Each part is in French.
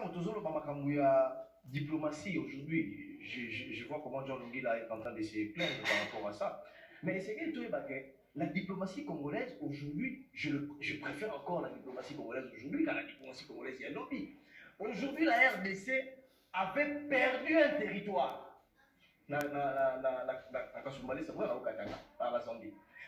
quand on a la diplomatie aujourd'hui, je vois comment John Lungila est en train de se plaindre par rapport à ça. Mais c'est que la diplomatie congolaise aujourd'hui, je préfère encore la diplomatie congolaise aujourd'hui car la diplomatie congolaise, il y a un lobby. Aujourd'hui, la RDC avait perdu un territoire.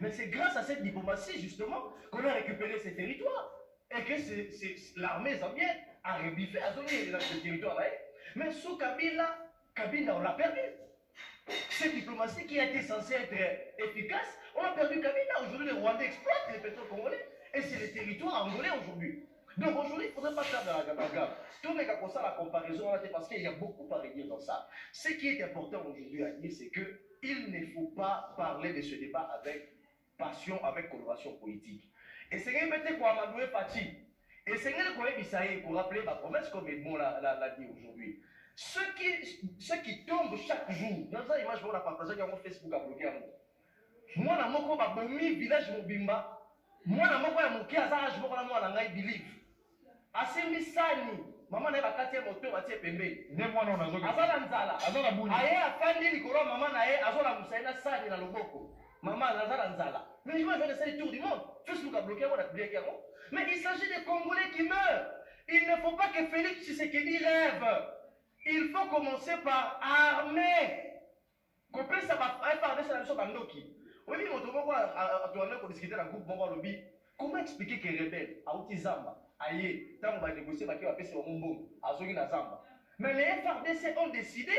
Mais c'est grâce à cette diplomatie, justement, qu'on a récupéré ces territoires. Et que l'armée zambienne a rebiffé à zoner dans ce territoire-là. Mais sous Kabila, on l'a perdu. Cette diplomatie qui a été censée être efficace, on a perdu Kabila. Aujourd'hui, les Rwandais exploitent les pétroles congolais. Et c'est les territoires angolais aujourd'hui. Donc aujourd'hui, il ne faudrait pas faire de la gamme. Tout n'est qu'à ça la comparaison, parce qu'il y a beaucoup à redire dans ça. Ce qui est important aujourd'hui à dire, c'est qu'il ne faut pas parler de ce débat avec passion, avec coloration politique. Et c'est peut-être quoi Amadoué Pati. Et c'est que pour rappeler ma promesse, comme Edmond l'a dit aujourd'hui. Ceux qui tombent chaque jour, dans cette image, on a partagé sur Facebook à bloquer. Moi, je suis dans le village Mobimba. Moi, je suis dans le village Mobimba. Je believe. Asemi sani mama na bakati moto batie pembe ne mwana unazoka azala nzala azala buni aye afandi likolo mama na ye azola musaina sani na loboko mama azala nzala mais je vais faire le tour du monde Facebook a bloqué mon publié mais il s'agit des Congolais qui meurent. Il ne faut pas que Félix Tshisekedi rêve. Il faut commencer par armer qu'on ça va faire ça la mission bandoki oui mais moto moko atourner ko discuter dans groupe moko lobby comment expliquer que rebelle a utizamba aïe, tant qu'on va négocier, on va passer au Mumbo, à Zogina Zamba. Mais les FRDC ont décidé,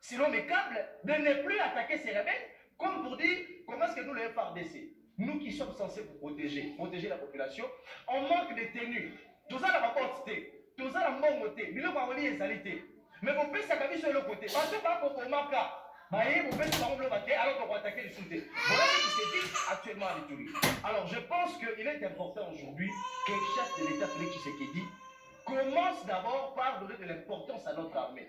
selon mes câbles, de ne plus attaquer ces rebelles, comme pour dire, comment est-ce que nous, les FRDC, nous qui sommes censés vous protéger la population, on manque de tenue. Tout ça, la rapporte, tout ça, la mongoté, mais le maroni est salité. Mais vous pouvez s'accaber sur le côté, parce que par rapport au Maka, alors qu'on va attaquer le soutien. Voilà ce qui s'est dit actuellement à l'Itourie. Alors je pense qu'il est important aujourd'hui que le chef de l'État Félix Tshisekedi commence d'abord par donner de l'importance à notre armée.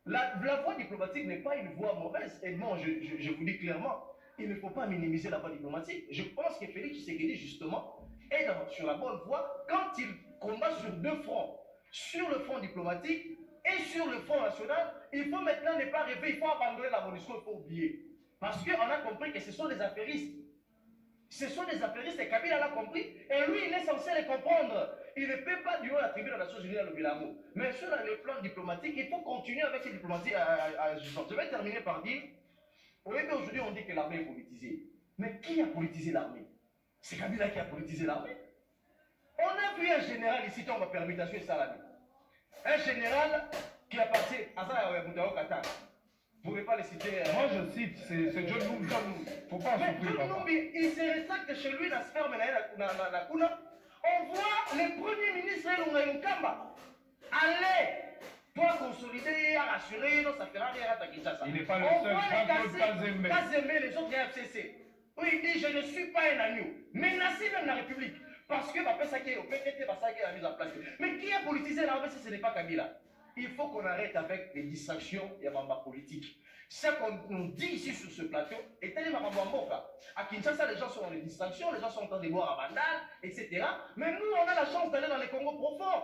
La voie diplomatique n'est pas une voie mauvaise. Et bon, je vous dis clairement, il ne faut pas minimiser la voie diplomatique. Je pense que Félix Tshisekedi justement est sur la bonne voie quand il combat sur deux fronts. Sur le front diplomatique, et sur le front national, il faut maintenant ne pas rêver, il faut abandonner la MONUSCO, il faut oublier. Parce qu'on a compris que ce sont des affairistes. Ce sont des affairistes et Kabila l'a compris. Et lui, il est censé les comprendre. Il ne peut pas du haut attribuer la Nations Unies à l'Obilamo. Mais sur le plan diplomatique, il faut continuer avec ces diplomaties. Je vais terminer par dire, oui, aujourd'hui on dit que l'armée est politisée. Mais qui a politisé l'armée? C'est Kabila qui a politisé l'armée. On a vu un général ici, on va permutation et salami. Un général qui a passé à Zaya au Qatar. Vous ne pouvez pas les citer. Moi je cite, c'est John Numbi. Il ne faut pas en souffrir. John Numbi, il se rétracte chez lui dans la sphère la Kuna. On voit le premier ministre Lungayunkamba aller pour consolider, rassurer, non, ça fera rien à Kinshasa. Il n'est pas le seul, Jean-Claude Kazembe. Kazembe, les autres FCC. Oui, il dit je ne suis pas un agneau. Menacé même la République. Parce que ça qui est au PTT, ça qui est la mise en place. Mais qui a politisé l'armée si ce n'est pas Kabila? Il faut qu'on arrête avec les distractions et les mambas politiques. Ce qu'on dit ici sur ce plateau est tellement mambamboka. À Kinshasa, les gens sont dans les distractions, les gens sont en train de boire à Bandal, etc. Mais nous, on a la chance d'aller dans les Congo profonds.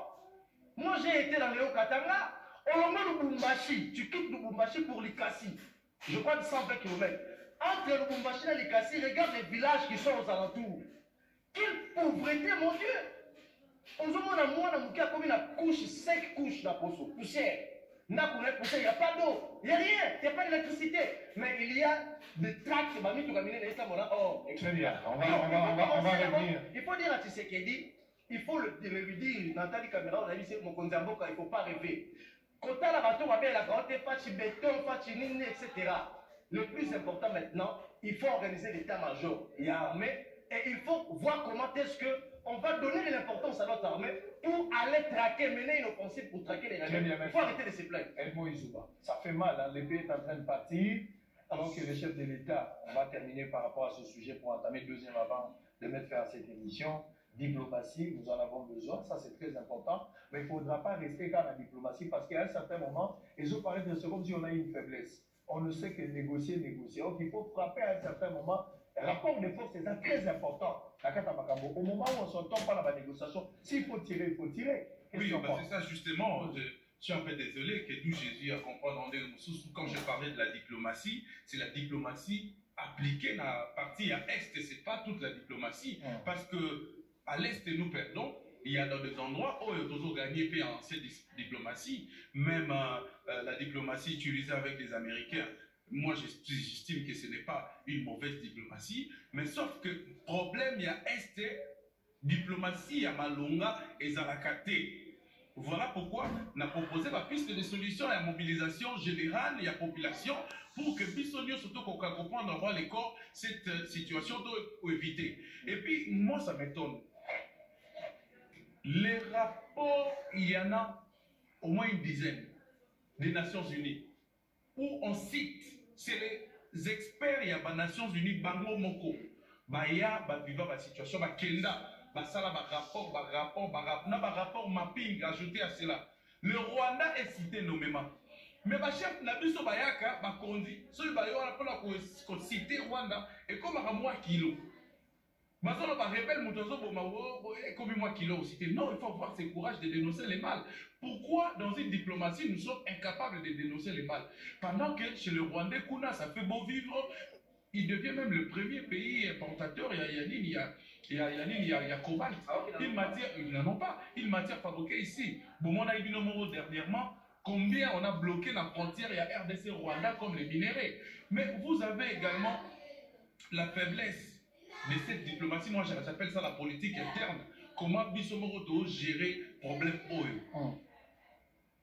Moi, j'ai été dans les Hauts-Katanga, on met Lubumbashi. Tu quittes Lubumbashi pour Likasi. Je crois de 120 km. Entre Lubumbashi et Likasi, regarde les villages qui sont aux alentours. Quelle pauvreté, mon Dieu! On se demande à moi, il y a combien de couches, 5 couches de poussière. Il n'y a pas d'eau, il n'y a rien, il n'y a pas d'électricité. Mais il y a des tracts, Très bien, on va revenir. Il faut dire à Tshisekedi, il faut lui dire, Nathalie Caméra, on a dit, c'est mon Konzamboka, il ne faut pas rêver. Quand on a la bateau, on va la grande fachi béton, fachi nini, etc. Le plus important maintenant, il faut organiser l'état-major. Il y a armée. Et il faut voir comment est-ce qu'on va donner de l'importance à notre armée pour aller traquer, mener une offensive pour traquer les rebelles. Il faut arrêter de se plaindre. Edmond Isouba, ça fait mal, hein? L'épée est en train de partir. Alors que le chef de l'État, on va terminer par rapport à ce sujet pour entamer le deuxième avant de mettre fin à cette émission. Diplomatie, nous en avons besoin, ça c'est très important. Mais il ne faudra pas rester qu'à la diplomatie parce qu'à un certain moment, ils ont parlé de ce comme si on a une faiblesse. On ne sait que négocier. Donc il faut frapper à un certain moment. Le rapport de force est très important. Au moment où on ne s'entend pas dans la négociation, s'il faut tirer, il faut tirer. Oui, bah c'est ça justement. Je suis un peu désolé que d'où Jésus a compris quand je parlais de la diplomatie, c'est la diplomatie appliquée dans la partie à Est, et c'est pas toute la diplomatie. Parce que à l'Est, nous perdons. Il y a dans des endroits où ils ont gagné en cette diplomatie, même la diplomatie utilisée avec les Américains. Moi, j'estime que ce n'est pas une mauvaise diplomatie, mais sauf que le problème, il y a Est, diplomatie, il y a Malonga et Zarakate. Voilà pourquoi on a proposé la piste de solution à la mobilisation générale et à la population pour que Bissonio, surtout qu'on comprenne dans les corps, cette situation doit éviter. Et puis, moi, ça m'étonne. Les rapports, il y en a au moins une dizaine des Nations Unies où on cite, c'est les experts, il y a les Nations Unies, Bango Moko, Baya, Viva, la situation, Kenda, Basala, rapport mapping ajouté à cela. Le Rwanda est cité nommément. Mais le chef Nabiso Bayaka, Bakondi, celui qui a cité Rwanda, et comme à moi kilo. Maintenant, on répète, non, il faut avoir ce courage de dénoncer les mal. Pourquoi, dans une diplomatie, nous sommes incapables de dénoncer les mal? Pendant que chez le Rwandais, Kuna, ça fait beau vivre, il devient même le premier pays importateur. Il y a cobalt. Une matière, ils n'en ont pas. Une matière fabriquée ici. Bon, on a eu dernièrement. Combien on a bloqué la frontière, il y a RDC Rwanda comme les minéraux. Mais vous avez également la faiblesse de cette diplomatie. Moi j'appelle ça la politique interne. Comment Bissomoroto gérer problème OE.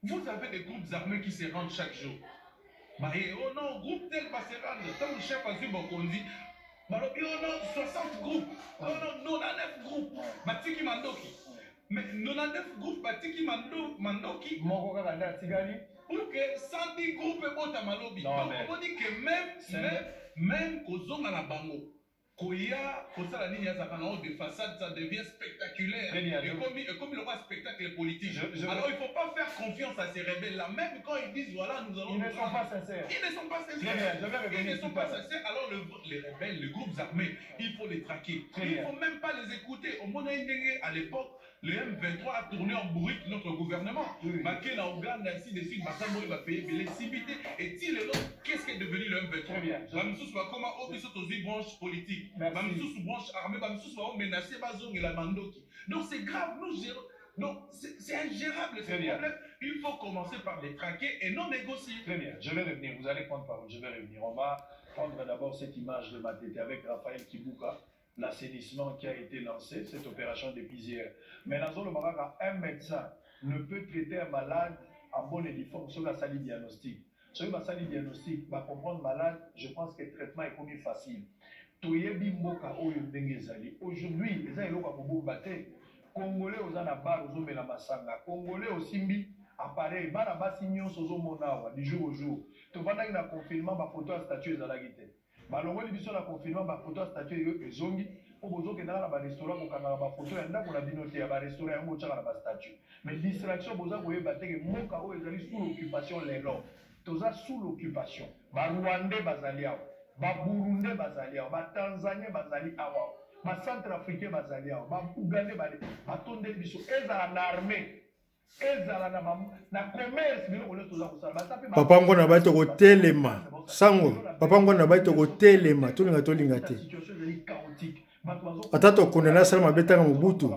Vous avez des groupes armés qui se rendent chaque jour. Bah, oh non, groupe tel va se rendre. Tant le chef a dit, on dit, oh non, 60 groupes. Oh non, 99 groupes. Batiki Mandoki. Mais 99 groupes, Batiki Mandoki. Pour que 110 groupes et Malobi. Donc on dit que même qu'aux zones à la Bango, Koya, la ligne de façade, ça devient spectaculaire. Et comme il aura un spectacle politique. Alors il ne faut pas faire confiance à ces rebelles-là. Même quand ils disent voilà, nous allons. Ils ne sont pas sincères. Ils ne sont pas sincères. Ils ne sont pas sincères. Alors les rebelles, les groupes armés, il faut les traquer. Il ne faut même pas les écouter. Au moment à l'époque, le M23 a tourné en bourrique notre gouvernement. Marqué dans Ouganda, ainsi de suite, Massambo va payer les civités. Et si le lot, qu'est-ce qui est devenu le M23? Mamsous va comment aux branches politiques. Mamsous branche armée, Mamsous va menacer Bazong et la Mandoki. Donc c'est grave, nous gérons. Donc c'est ingérable ce problème. Il faut commencer par les traquer et non négocier. Très bien, je vais revenir. Vous allez prendre parole, je vais revenir. On va prendre d'abord cette image de Matete avec Raphaël Kibuka. L'assainissement qui a été lancé, cette opération d'épisière. Mais dans le Maroc, un médecin ne peut traiter un malade en bonne et due forme sur la salle diagnostic. Sur la salle diagnostic, va comprendre malade, je pense que le traitement est connu facile. Aujourd'hui, les gens Congolais aux anabar, aux hommes la masanga, Congolais au simbi, appareil, barabasi nyon sozo monawa, du jour au jour. Tu vas dans le confinement, ma photo à statue de la guitare. Malongo l'émission la confinement ba photo statue et zongi pour bozo que dans la restaurant ko kana ba photo ya ndako na binote ya ba restaurant yango tshaka na ba statue mais distraction boza ko yeba teke moka o ezali sous l'occupation lelo toza sous l'occupation ba Rwandais bazali awa ba Burundais bazali awa ba Tanzaniens bazali awa ba Centrafricains bazali awa ba Ougandais bazali atonde biso ezala na armée ezala na commerce bilo ole toza ko sala papa ngona ba to ko telema sango papa ngona ba to ko telema tolinga tolinga te ata to kondana sala mabetanga mobutu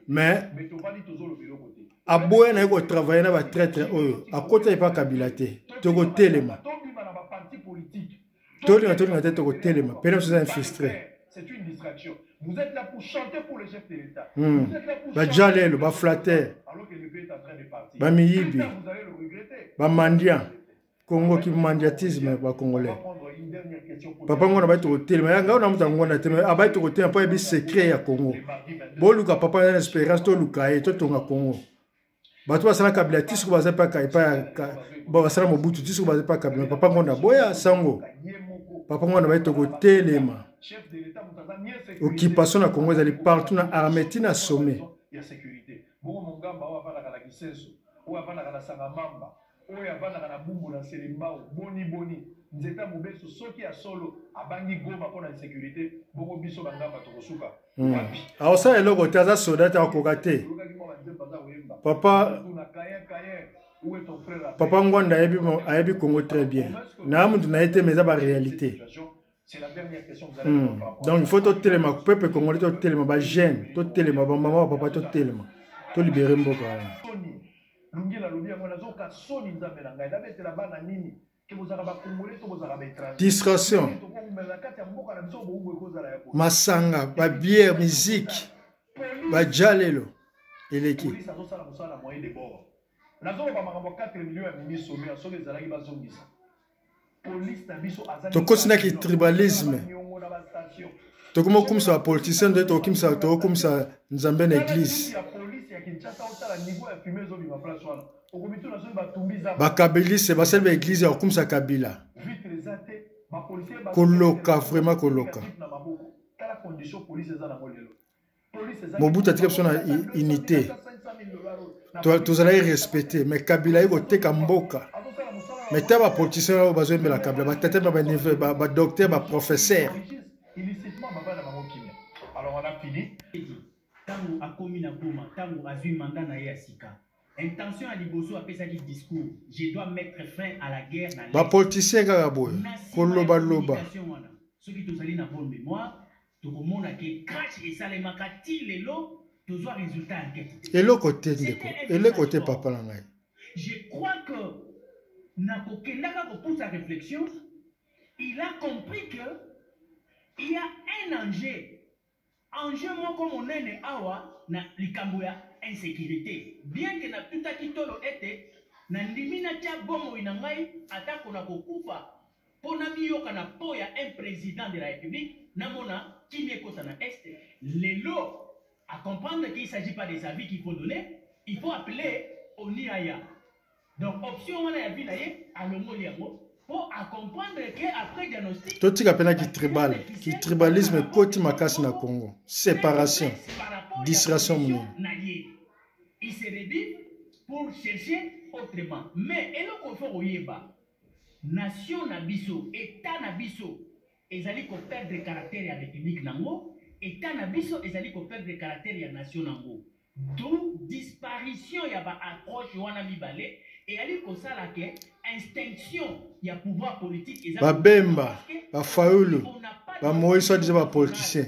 mais aboya na ko travailler na ba traître oyo akota pa kabila te to ko telema tolinga te to ko telema pena so infiltré. C'est une distraction. Vous êtes là pour chanter pour le chef de l'État. Vous êtes là pour chanter pour flatter. Alors que le pays est en train de partir. Vous allez le regretter. Mandia. Congo qui mandiatisme ba congolais. Papa ngona ba to hotel mais nga ona mutango na teme abai to hotel pa bi secret ya Congo. Boluka papa na espérance to lukaye to tonga Congo. Bato basala kabila tisu baza pa kai pa ba basala mobutu tisu baza pa kabila papa ngona boya sango. Papa ngona ba to hotel occupation na Congo ezali partout na armée tina sommet. Il y a sécurité. Bon mongamba o avana kana kisenso, o avana kana sangamamba, o avana kana bumbu na selembao, boni. nzeta mobeso soki ya solo abangi goma mpona insécurité bongo biso bangamba tokosuka alors ça eloko te aza soda te akoka te papa Ngwanda ayebi Congo très bien na mutu na ye te mais eza baréalité. Donc il faut totelema peuple congolais totelema bagene totelema bamama bapapa totelema tolibere mboka wana. Distraction, masanga, ba bière, musique, ba jalelo, eleki. Tokosina ki tribalisme. Tokomo kumsa politicien de tokimsa tokumsa nzambe na église. Bakabiliste basel ba église ya kumsa Kabila. Koloka vraiment koloka. Mobutu atika biso na unité. Tozala respecter mais Kabila iko teka mboka. Mais t'as ba politicien oyo bazoembela Kabila ba tete ba niveau ba docteur ba professeur. Alors on a fini. Tango akomi na Goma, tango azui mandat na ye ya sika. Intention à Liboso a fait ça discours. Je dois mettre fin à la guerre dans ba politicien kaka boye. Koloba loba. Ceux qui tozali na bonne mémoire, tokomona ke crash et salemaka ti lelo tozwa résultat enquête. Eloko te ndeko. Eloko te papa na ngai. Je crois que nakokendaka pour sa réflexion, il a compris que il y a un enjeu. Enjeu moi comme on est awa na likambo ya insécurité. Bien que na tuta kitolo ete na ndimina tia bomo inangai atako na kokufa pona miyoka na po ya un président de la République namona kimie kosa na est lelo à comprendre qu'il s'agit pas des avis qu'il faut donner, il faut appeler Oniaya. Donc option on a vu naye à l'omoli yango pour comprendre que après diagnostic totika pena ki tribalisme koti makasi na Congo, séparation, distraction munene. Il se réduit pour chercher autrement. Mais eloko fo oyeba nation na biso, état na biso ezali ko perdre caractère ya république nango, état na biso ezali ko perdre caractère ya nation nango. D'où disparition ya ba approche wana mibale et ali ko sala ke instinction ya pouvoir politique ezali ba bemba ba faulu ba moïse disait ba politicien.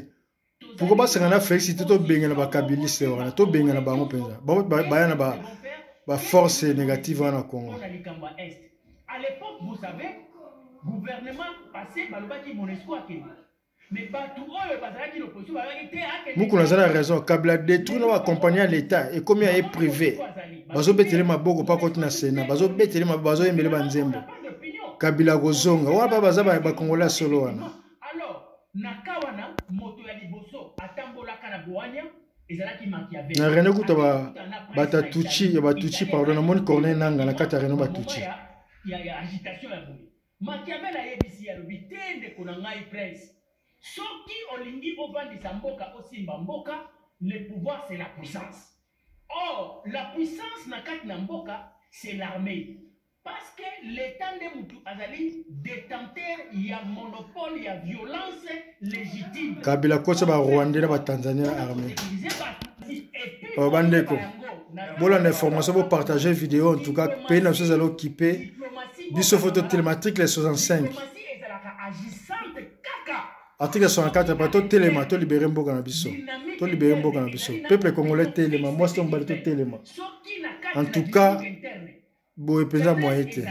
Pourquoi pas sangana Félix to bengana ba kabiliste wana to bengana bango penza ba yana ba force négative wana Congo. À l'époque vous savez gouvernement passé balobaki Monesco akeni. Mais partout oyo bazalaki l'opposition bazalaki te. Beaucoup na zana raison Kabila détruit na accompagner l'état et comme il est privé. Bazo betele maboko pa koti na Sénat, bazo betele maboko bazo emele banzembo. Kabila gozonga wana baza ba Congolais solo wana. Alors nakawana moto ya liboso atambola kana boanya ezalaki Machiavelli. Na René kuta batatuchi ya batuchi pardon na moni Corneille nanga na kata René batuchi. Ya agitation ya boye. Machiavelli ayebisi ya lobi tende kona ngai presse. Soki olingi ovandisa mboka osimba mboka, le pouvoir c'est la puissance. Or, la puissance na kati na mboka, c'est l'armée. Parce que l'état de Moutou Azali détenteur, il y a monopole, il y a violence légitime. Kabila kosa ba Rwanda na ba Tanzania armée. Bandeko. Bola l'information pour partager vidéo en tout cas pays na chose à occuper. Biso photo télématique les 65. Article 64 pas to téléma to libérer mboka na biso. To libérer mboka na biso. Peuple congolais téléma, moi c'est on bali to téléma. En tout cas, boye penza moyete.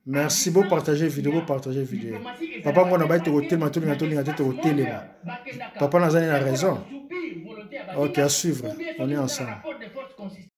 Merci beaucoup partager vidéo, partager vidéo. Papa ngona ba to téléma to linga to téléma. Papa nazani na raison. OK, à suivre. On est ensemble.